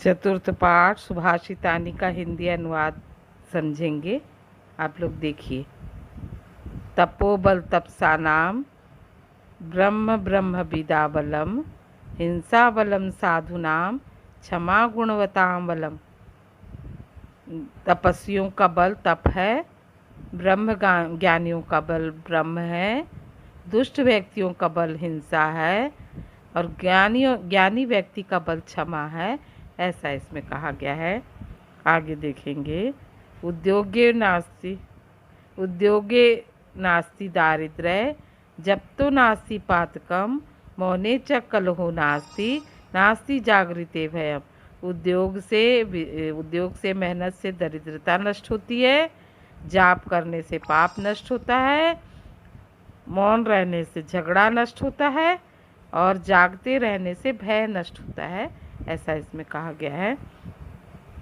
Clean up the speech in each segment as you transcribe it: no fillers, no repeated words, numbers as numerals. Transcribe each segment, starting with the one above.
चतुर्थ पाठ सुभाषितानी का हिंदी अनुवाद समझेंगे। आप लोग देखिए। तपोबल तपसानाम ब्रह्म ब्रह्म विदाबलम हिंसाबलम साधुनाम क्षमा गुणवताम बलम। तपस्वियों का बल तप है, ब्रह्म ज्ञानियों का बल ब्रह्म है, दुष्ट व्यक्तियों का बल हिंसा है और ज्ञानी व्यक्ति का बल क्षमा है। ऐसा इसमें कहा गया है। आगे देखेंगे। उद्योगे नास्ति दारिद्र्य जप्तो नास्ति पातकम मौने च कलहो नास्ति नास्ति जागृते भयम। उद्योग से मेहनत से दरिद्रता नष्ट होती है, जाप करने से पाप नष्ट होता है, मौन रहने से झगड़ा नष्ट होता है और जागते रहने से भय नष्ट होता है। ऐसा इसमें कहा गया है।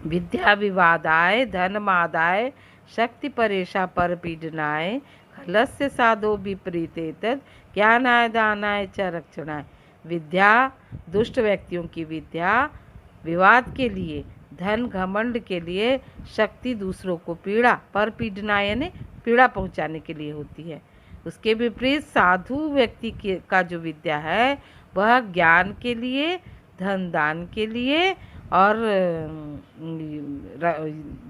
विद्या विवादाय धन मादाय शक्ति परेशा पर पीडनाय खलस्य साधो विपरीतेतद ज्ञानाय दानाय च रक्षणाय। विद्या दुष्ट व्यक्तियों की विद्या विवाद के लिए, धन घमंड के लिए, शक्ति दूसरों को पीड़ा पर पीडनाय यानी पीड़ा पहुंचाने के लिए होती है। उसके विपरीत साधु व्यक्ति का जो विद्या है वह ज्ञान के लिए, धन दान के लिए और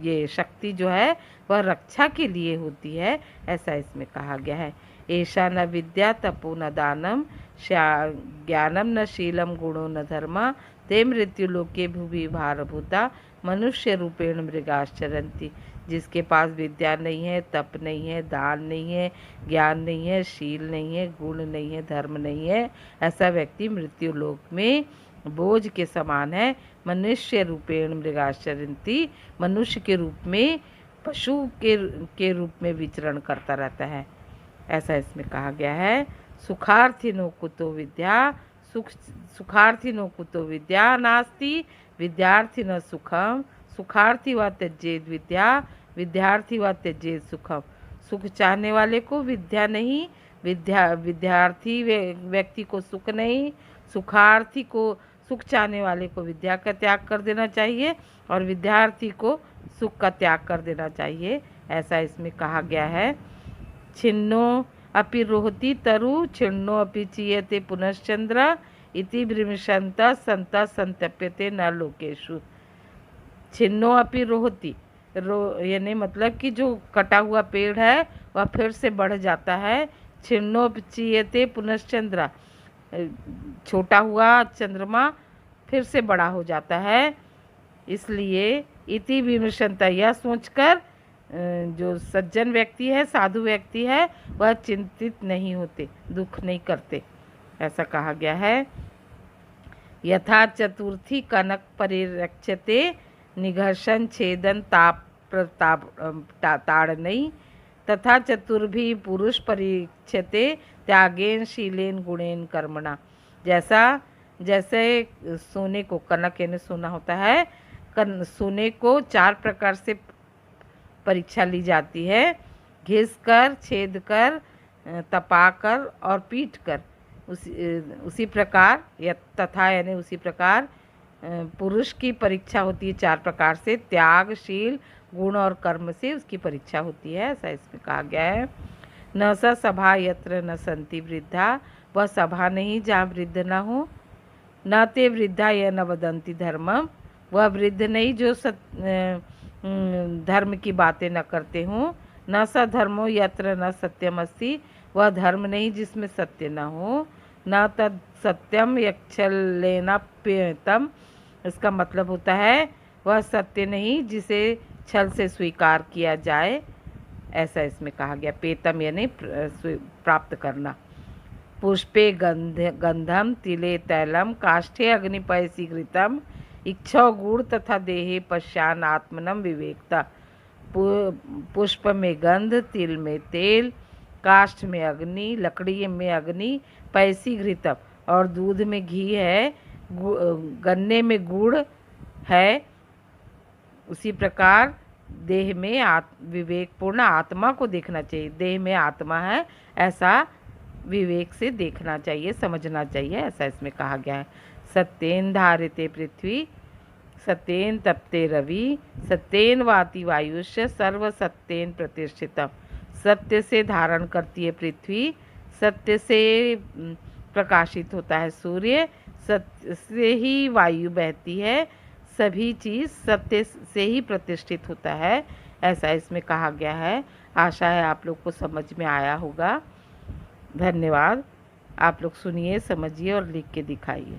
ये शक्ति जो है वह रक्षा के लिए होती है। ऐसा इसमें कहा गया है। ऐसा न विद्या तपो न दानम ज्ञानम न शीलम गुणो न धर्मा ते मृत्यु लोके भुवि भारभूता मनुष्य रूपेण मृगाश्चरंती। जिसके पास विद्या नहीं है, तप नहीं है, दान नहीं है, ज्ञान नहीं है, शील नहीं है, गुण नहीं है, धर्म नहीं है, ऐसा व्यक्ति मृत्यु लोक में बोझ के समान है। मनुष्य रूपेण मृगाश्चरंती, मनुष्य के रूप में पशु के रूप में विचरण करता रहता है। ऐसा इसमें कहा गया है। सुखार्थिनो कुतो विद्या सुखार्थिनो कुतो विद्या नास्ति विद्यार्थी न सुखम सुखार्थी व त्यजेद विद्या विद्यार्थी व त्यजेद सुखम। सुख चाहने वाले को विद्या नहीं, विद्यार्थी व्यक्ति को सुख नहीं, सुखार्थी को सुख चाहने वाले को विद्या का त्याग कर देना चाहिए और विद्यार्थी को सुख का त्याग कर देना चाहिए। ऐसा इसमें कहा गया है। छिन्नो अपि रोहति तरु छिन्नो अपि चीयते पुनश्चंद्र इति भ्रमिशंत संत संतप्यते न लोकेशु। छिन्नो अपि रोहति यानी मतलब कि जो कटा हुआ पेड़ है वह फिर से बढ़ जाता है। छिन्नो अपि चीयते पुनश्चंद्र, छोटा हुआ चंद्रमा फिर से बड़ा हो जाता है। इसलिए इति विमर्शनता, यह सोचकर जो सज्जन व्यक्ति है, साधु व्यक्ति है, वह चिंतित नहीं होते, दुख नहीं करते। ऐसा कहा गया है। यथा चतुर्थी कनक परिरक्षते निघर्षण छेदन ताप ताड़नई तथा चतुर्भी पुरुष परीक्षते त्यागेन शीलेन गुणेन कर्मणा। जैसे सोने को, कनक यानी सोना होता है, सोने को 4 प्रकार से परीक्षा ली जाती है। घिस कर, छेद कर, तपाकर और पीट कर। उसी प्रकार तथा यानी उसी प्रकार पुरुष की परीक्षा होती है 4 प्रकार से, त्याग, शील, गुण और कर्म से उसकी परीक्षा होती है। ऐसा इसमें कहा गया है। न स सभा यत्र न संति वृद्धा, वह सभा नहीं जहाँ वृद्ध न हो। न ते वृद्धा यह न वदंती धर्मम, वह वृद्ध नहीं जो धर्म की बातें न करते हों। न स धर्मो यत्र न सत्यमस्ति, वह धर्म नहीं जिसमें सत्य न हो। न तद सत्यम यक्षलेनाप्यतम, इसका मतलब होता है वह सत्य नहीं जिसे छल से स्वीकार किया जाए। ऐसा इसमें कहा गया। पेतम यानी प्राप्त करना। पुष्पे गंधम तिले तैलम काष्ठे अग्निपयसी घृतम इच्छा गुड़ तथा देहे पश्चान आत्मनम विवेकता। पुष्प में गंध, तिल में तेल, काष्ठ में अग्नि, लकड़ी में अग्नि, पैसी घृतम और दूध में घी है, गन्ने में गुड़ है। उसी प्रकार देह में विवेकपूर्ण आत्मा को देखना चाहिए। देह में आत्मा है ऐसा विवेक से देखना चाहिए, समझना चाहिए। ऐसा इसमें कहा गया है। सत्येन धारिते पृथ्वी सत्येन तप्ते रवि सत्येन वाति वायुष्य सर्व सत्येन प्रतिष्ठितम। सत्य से धारण करती है पृथ्वी, सत्य से प्रकाशित होता है सूर्य, सत्य से ही वायु बहती है, सभी चीज़ सत्य से ही प्रतिष्ठित होता है, ऐसा इसमें कहा गया है। आशा है आप लोग को समझ में आया होगा। धन्यवाद। आप लोग सुनिए, समझिए और लिख के दिखाइए।